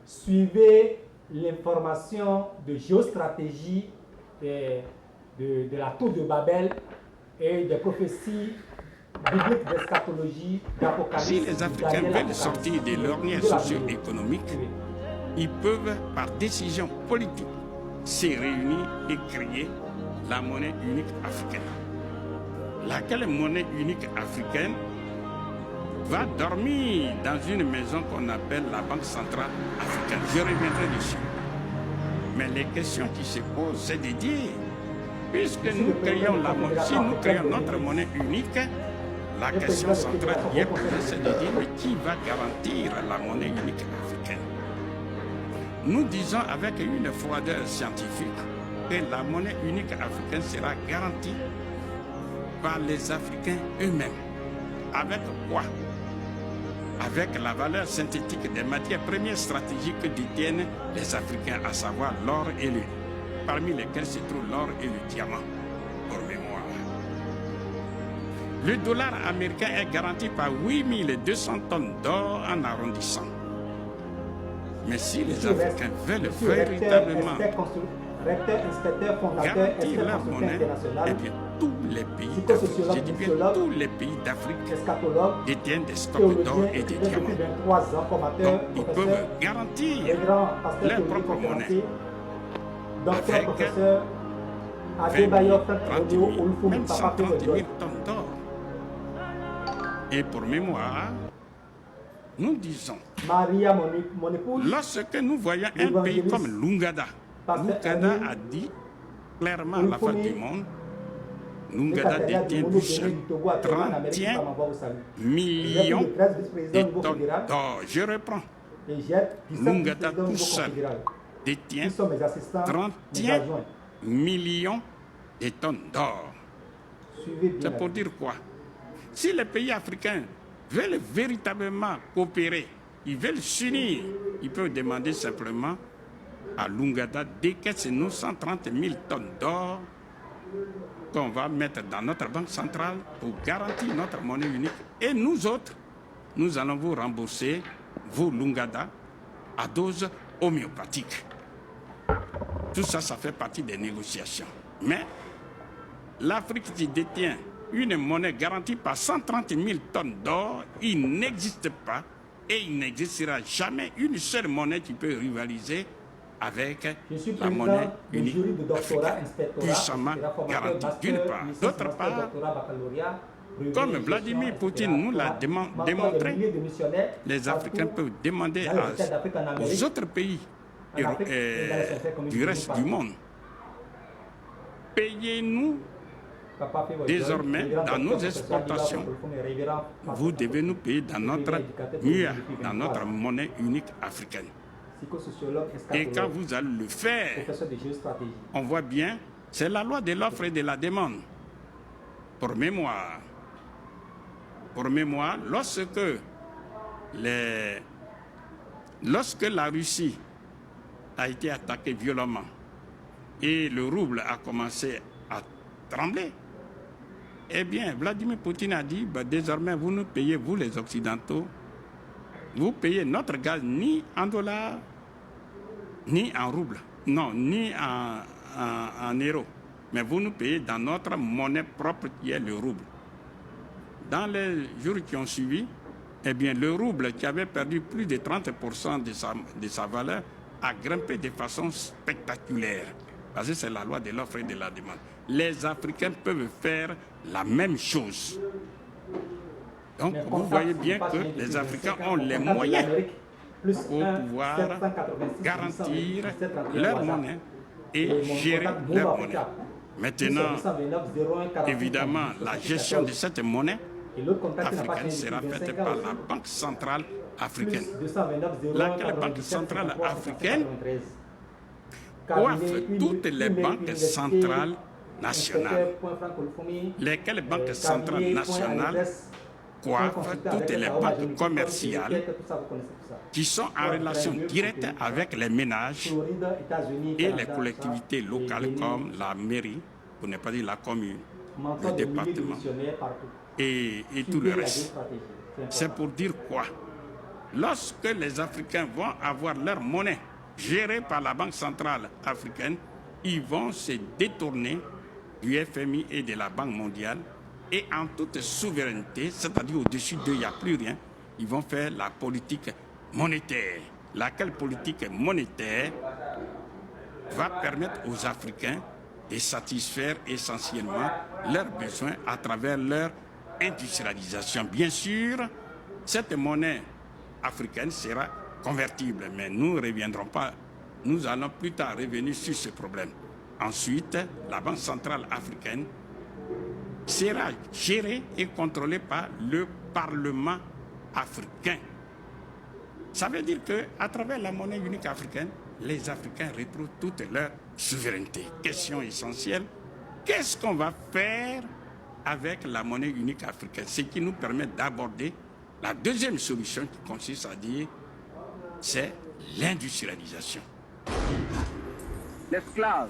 suivez l'information de géostratégie de la tour de Babel et des prophéties bibliques d'eschatologie, d'Apocalypse. Si les Africains veulent sortir de l'ornière socio-économique, ils peuvent, par décision politique, se réunir et créer la monnaie unique africaine. Laquelle monnaie unique africaine va dormir dans une maison qu'on appelle la Banque centrale africaine. Je reviendrai dessus. Mais les questions qui se posent, c'est de dire, puisque nous créons si nous créons notre monnaie unique, la question centrale qui est posée, c'est de dire, mais qui va garantir la monnaie unique africaine? Nous disons avec une froideur scientifique que la monnaie unique africaine sera garantie par les Africains eux-mêmes. Avec quoi? Avec la valeur synthétique des matières premières stratégiques que détiennent les Africains, à savoir l'or et le, parmi lesquels se trouvent l'or et le diamant, pour mémoire. Le dollar américain est garanti par 8200 tonnes d'or en arrondissant. Mais si les Africains veulent véritablement garantir leur monnaie, eh bien tous les pays d'Afrique, je dis bien tous les pays d'Afrique détiennent des stocks d'or et de diamants. Donc ils peuvent garantir leur propre monnaie avec 20 000, 30 000, même 130 000 tonnes d'or. Et pour mémoire, nous disons, lorsque nous voyons un pays comme l'Ouganda, l'Ouganda a dit clairement à la face du monde, l'Ouganda détient tout seul 31 millions de tonnes d'or. Je reprends. L'Ouganda tout seul détient 31 millions de tonnes d'or. C'est pour dire quoi? Si les pays africains veulent véritablement coopérer, ils veulent s'unir, ils peuvent demander simplement à l'Ouganda décaisser nos 130 000 tonnes d'or qu'on va mettre dans notre banque centrale pour garantir notre monnaie unique. Et nous autres, nous allons vous rembourser, vous l'Ouganda, à dose homéopathique. Tout ça, ça fait partie des négociations. Mais l'Afrique qui détient une monnaie garantie par 130 000 tonnes d'or, il n'existe pas et il n'existera jamais une seule monnaie qui peut rivaliser avec la monnaie unique africaine, puissamment garantie d'une part. D'autre part, comme Vladimir Poutine nous l'a démontré, les Africains peuvent demander aux autres pays du reste du monde, payez-nous désormais dans nos exportations. Vous devez nous payer dans notre MUA, dans notre monnaie unique africaine. Et quand vous allez le faire, on voit bien, c'est la loi de l'offre et de la demande. Pour mémoire, lorsque la Russie a été attaquée violemment et le rouble a commencé à trembler, eh bien, Vladimir Poutine a dit, désormais, vous nous payez, vous les Occidentaux, vous payez notre gaz ni en dollars, ni en roubles, non, ni en euros, mais vous nous payez dans notre monnaie propre qui est le rouble. Dans les jours qui ont suivi, eh bien, le rouble qui avait perdu plus de 30% de sa valeur a grimpé de façon spectaculaire. Parce que c'est la loi de l'offre et de la demande. Les Africains peuvent faire la même chose. Donc, vous voyez bien que les Africains ont les moyens pour pouvoir garantir leur monnaie et gérer leur monnaie. Maintenant, évidemment, la gestion de cette monnaie africaine sera faite par la Banque centrale africaine. Laquelle Banque centrale africaine coiffe toutes les banques centrales nationales. Lesquelles banques centrales nationales coiffent toutes les banques commerciales qui sont en relation directe avec les ménages et les collectivités locales comme la mairie, pour ne pas dire la commune, le département et tout le reste. C'est pour dire quoi? lorsque les Africains vont avoir leur monnaie gérée par la Banque centrale africaine, ils vont se détourner du FMI et de la Banque mondiale et en toute souveraineté, c'est-à-dire au-dessus d'eux, il n'y a plus rien, ils vont faire la politique monétaire. Laquelle politique monétaire va permettre aux Africains de satisfaire essentiellement leurs besoins à travers leur industrialisation. Bien sûr, cette monnaie africaine sera convertible, mais nous ne reviendrons pas. Nous allons plus tard revenir sur ce problème. Ensuite, la Banque centrale africaine sera gérée et contrôlée par le Parlement africain. Ça veut dire qu'à travers la monnaie unique africaine, les Africains retrouvent toute leur souveraineté. Question essentielle, qu'est-ce qu'on va faire avec la monnaie unique africaine? Ce qui nous permet d'aborder la deuxième solution qui consiste à dire, c'est l'industrialisation. L'esclave.